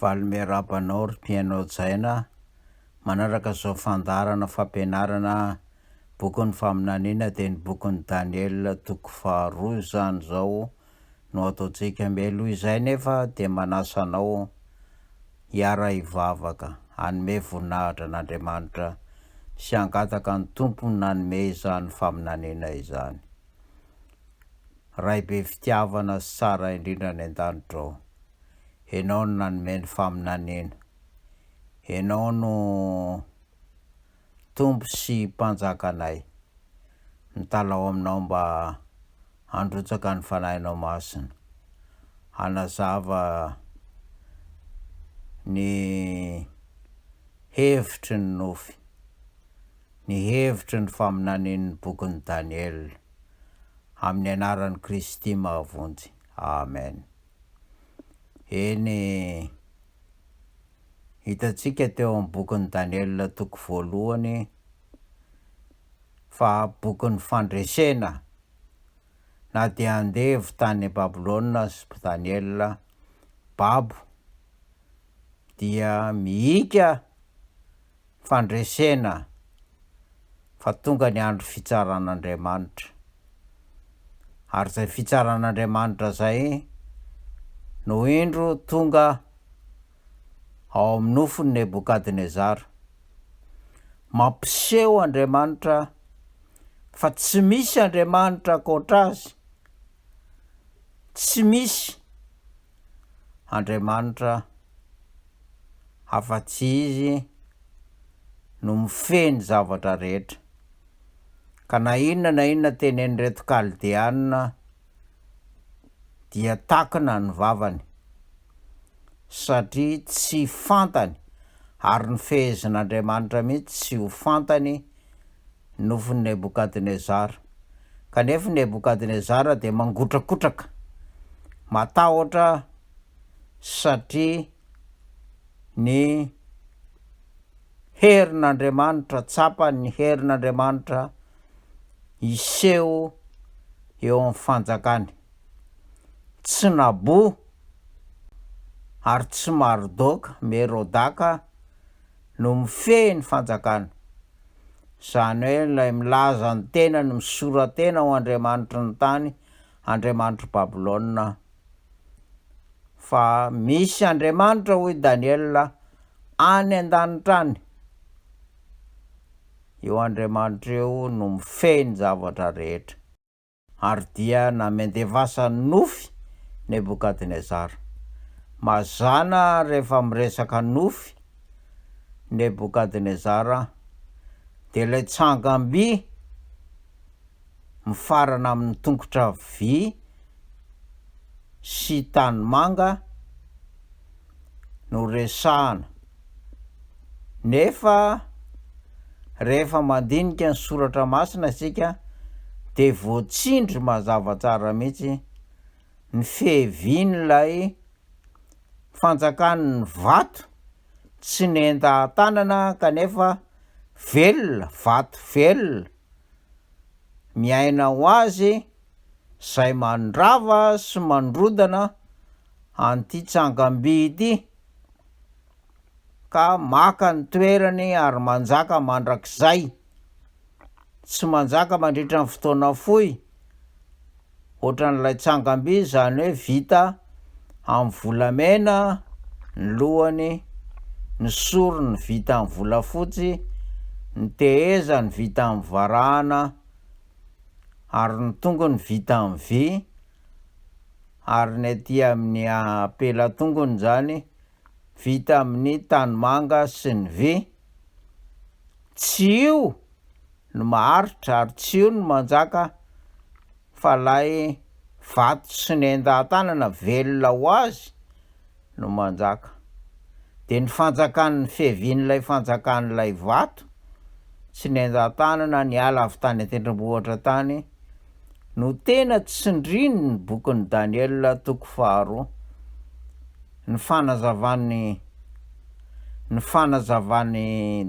Valomerabanao ry mpiainao jaina manaraka zao fandarana fampianarana bokin'ny faminaniana dia ny bokin'ny Daniel toko faharoa zany zao no ataontsika mialoha izay nefa dia manasa anao hiara hivavaka hanome voninahitra an'Andriamanitra sy hangataka ny tompony nanome izany faminaniana izany. Ray be fitiavana sy tsara indrindra ny an-danitra ao. Ianao no nanome ny faminaniana. Ianao no tompo sy mpanjakanay. Mitalao aminao mba handrotsaka ny fanahinao masina. Hanazava ny hevitry ny nofy. Ny hevitry ny faminanian'ny bokin'ny Daniel. Amin'ny anaran'i Kristy mahavonjy. Amen. Eny hitantsika teo amin'ny bokin'ny Daniel toko voalohany fa bokin'ny fandresena na dia andevy tany Babilôna sy Daniel babo dia mihika fandresena fa tonga ny andro fitsaran'Andriamanitra. Ary zay fitsaran'Andriamanitra zay no indro tonga ao amin'ny nofony Nebukadnezara. Mampiseho Andriamanitra fa tsy misy Andriamanitra ankoatra azy. Tsy misy Andriamanitra afa-tsy izy no mifehy zavatra rehetra. Ka na inona tenen'ireto Kaldeanina dia takina ny vavany satria tsy fantany ary ny fehezin'Andriamanitra mihitsy tsy ho fantany nofon'i Nebukadnezara. Kanefa Nebukadnezara dia mangotrakotraka, matahotra satria ny herin'Andriamanitra, tsapany ny herin'Andriamanitra iseho eo amin'ny fanjakany. Tsy Nabo ary tsy Marodoka, Merodaka no mifehy ny fanjakana. Zany hoe ilay milaza ny tena, ny misoratena ho Andriamanitra ny tany, Andriamanitra Babilôna. Fa misy Andriamanitra hoy Daniel any an-danitra any. Io Andriamanitra io no mifehy ny zavatra rehetra. Ary dia namendevasa ny nofy Nebukadnezara. Mazana rehefa miresaka nofy Nebukadnezara dia ilay tsangam-by mifarana amin'ny tongotra vy sy tanimanga no resahana. Nefa rehefa mandinika ny soratra masina isika dia voatsindry mazava tsara mihitsy ny fehevian'ilay fanjakan'ny vato tsy nenda-tanana kanefa velona, vato velona miaina ho azy zay mandrava sy mandrodana an'ity tsangam-by ity ka maka ny toerany ary manjaka mandrakizay. Tsy manjaka mandritra ny fotoana fohy ohatran'ilay tsangam-by, zany hoe vita amin'ny volamena ny lohany, ny sorony vita amin'ny volafotsy, ny tehezany vita amin'ny varahana ary ny tongony vita amin'ny vy, ary ny aty amin'ny apelatongony zany vita amin'ny tanimanga sy ny vy. Tsy io no maharitra ary tsy io no manjaka fa lay vato sy nenda-tanana velona ho azy no manjaka. Dia ny fanjakan'ny fehevian'ilay fanjakan'ilay vato sy nenda-tanana ny ala avy tany an-tendrombohitra tany no tena tsindriny ny bokin'ny Daniel toko faharoa. Ny fanazavany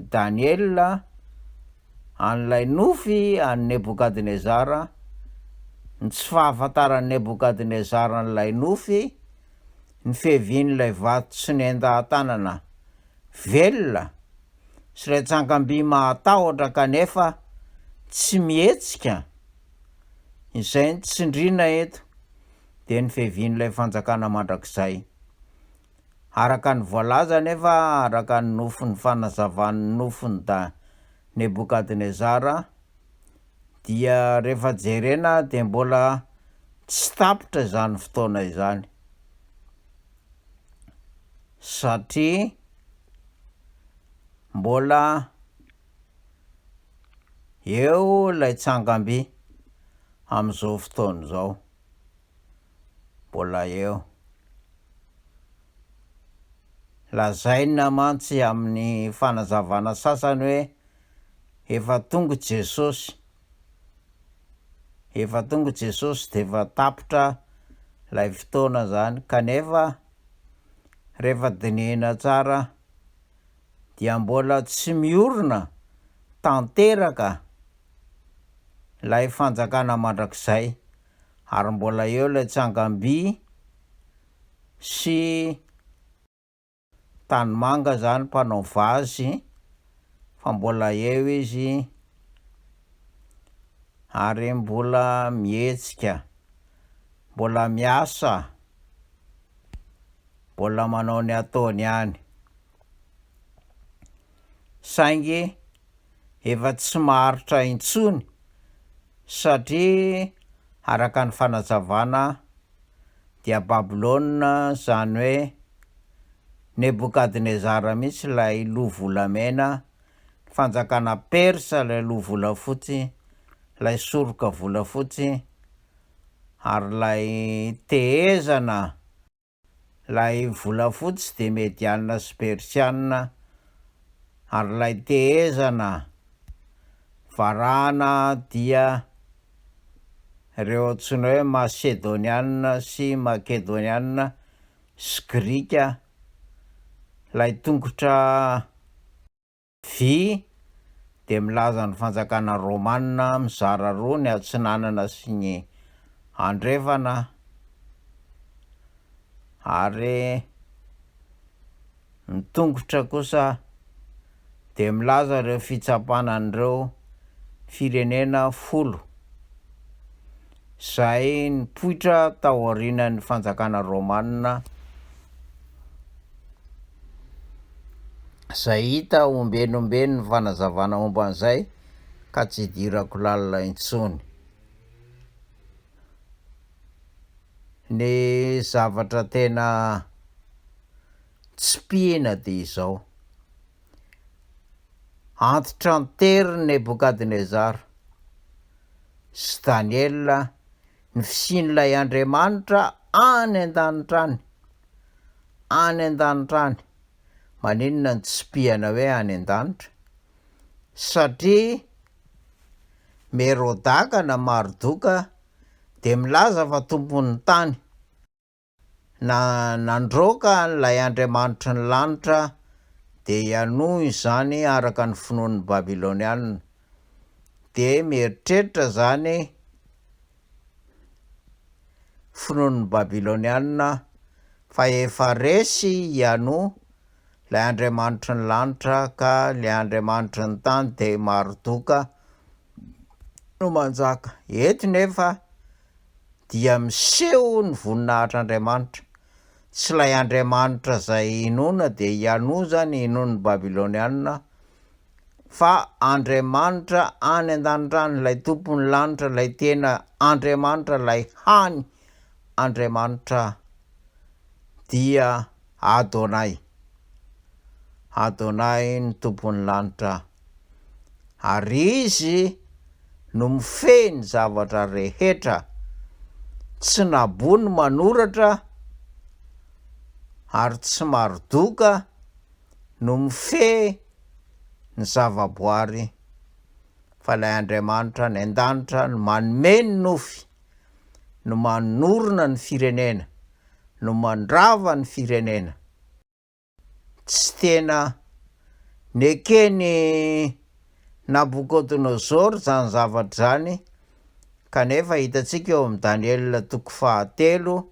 Daniel an'ilay nofy an'i Nebukadnezara, ny tsy fahafantaran'i Nebukadnezara an'ilay nofy ny fehevian'ilay vato sy ny enda-tanana velona sy ilay tsangam-by mahatahotra kanefa tsy mihetsika, izay ny tsindriana eto dia ny fehevian'ilay fanjakana mandrakizay. Araka ny voalaza nefa, araka ny nofon'ny fanazavan'ny nofony da Nebokadnezara, dia rehefa jerena dia mbola tsy tapitra izany fotoana izany, satria mbola eo ilay tsangam-by amin'izao fotoana izao, mbola eo. Lazaina mantsy amin'ny fanazavana sasany hoe efa tonga Jesosy, efa tonga Jesosy dia efa tapitra ilay fotoana zany, kanefa rehefa dinihina tsara dia mbola tsy miorina tanteraka ilay fanjakana mandrakizay, ary mbola eo ilay tsangam-by sy tanimanga zany mpanao vazy, fa mbola eo izy ary mbola mihetsika, mbola miasa, mbola manao ny ataony ihany, saingy efa tsy maharitra intsony satria araka ny fanazavana dia Babilôna, zany hoe Nebokadnezara mihitsy ilay loha volamena, fanjakana Persa ilay loha volafotsy, ilay soroka volafotsy, ary ilay tehezana ilay volafotsy dia mediana sy persiana, ary ilay tehezana varahana dia ireo antsoina hoe Macedoniana sy Makedoniana sy Grika, ilay tongotra vy dia milaza ny fanjakana Rômanina mizara roa, ny Atsinanana sy ny Andrefana, ary ny tongotra kosa dia milaza ireo fitsapanan'ireo firenena 10, izay nipoitra tao aorianan'ny fanjakana Rômanina, izay hita ombenombeno ny fanazavana momba an'izay ka tsy hidirako lalina intsony. Ny zavatra tena tsy pihina dia izao: antitra tery Nebokadnezara sy Daniela ny fisian'ilay Andriamanitra any an-danitra any, any an-danitra any. Maninona ny tsy pihana hoe any an-danitra? Satria Merodaka na Marodoka dia milaza fa tompon'ny tany, na nandroaka n'ilay Andriamanitra ny lanitra dia hianoho izany araka ny finoan'ny Babilôniana, dia mieritreritra zany finoan'ny Babilôniana fa efa resy hianoho ilay Andriamanitra ny lanitra, ka ilay Andriamanitra ny tany dia Marodoka no manjaka. Eto nefa dia miseho ny voninahitr'Andriamanitra, tsy ilay Andriamanitra izay inoana dia hianoho zany inoan'ny Babilôniana, fa Andriamanitra any an-danitra any, ilay tompon'ny lanitra, ilay tena Andriamanitra, ilay hany Andriamanitra dia Adonai, Adonai ny tompon'ny lanitra, ary izy no mifehy ny zavatra rehetra, tsy nabony manoratra, ary tsy Marodoka no mifehy ny zavaboary, fa ilay Andriamanitra ny an-danitra no manome ny nofy, no manorina ny firenena, no mandrava ny firenena. Tsy tena nekeny Nabukodonozora zany zavatra zany, kanefa hitantsika eo amin'ny Daniel 3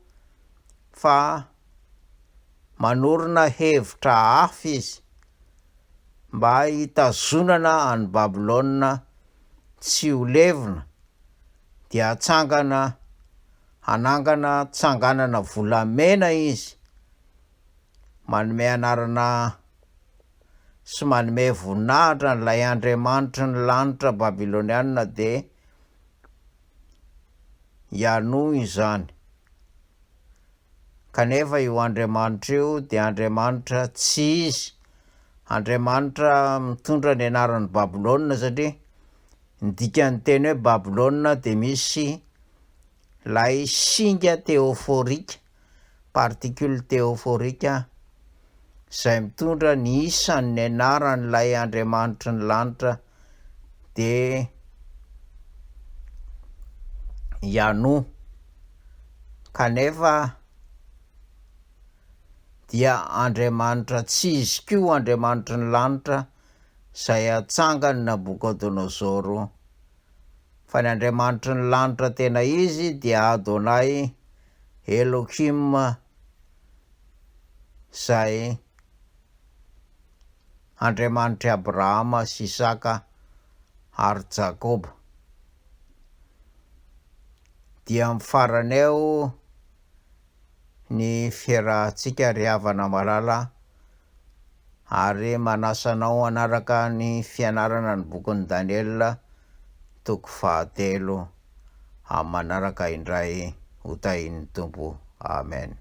fa manorona hevitra hafa izy mba hitazonana any Babilôna tsy ho levona, dia hanangana tsanganana volamena izy, manome anarana sy manome voninahitra n'ilay Andriamanitra ny lanitra babilôniana de hianohy izany. Kanefa io Andriamanitra io de Andriamanitra tsy izy, Andriamanitra mitondra ny anaran'ny Babilôna, satria ny dikan'ny teny hoe Babilôna de misy lay singa teoforika, particule teoforika zay mitondra ny isan'ny anaran'ilay Andriamanitra ny lanitra de hianohy. Kanefa dia Andriamanitra tsy izy koa Andriamanitra ny lanitra zay atsangany Nabukadonozoro, fa ny Andriamanitra ny lanitra tena izy dia Adonai Elohim, zay Andriamanitra Abrahama sy Isaka ary Jakoba. Dia mifarany eo ny fiarahantsika ry havana malala, ary manasanao anaraka ny fianarana ny bokin'ny Daniela toko 13 amin'ny manaraka indray ho tahin'ny Tompo. Amen.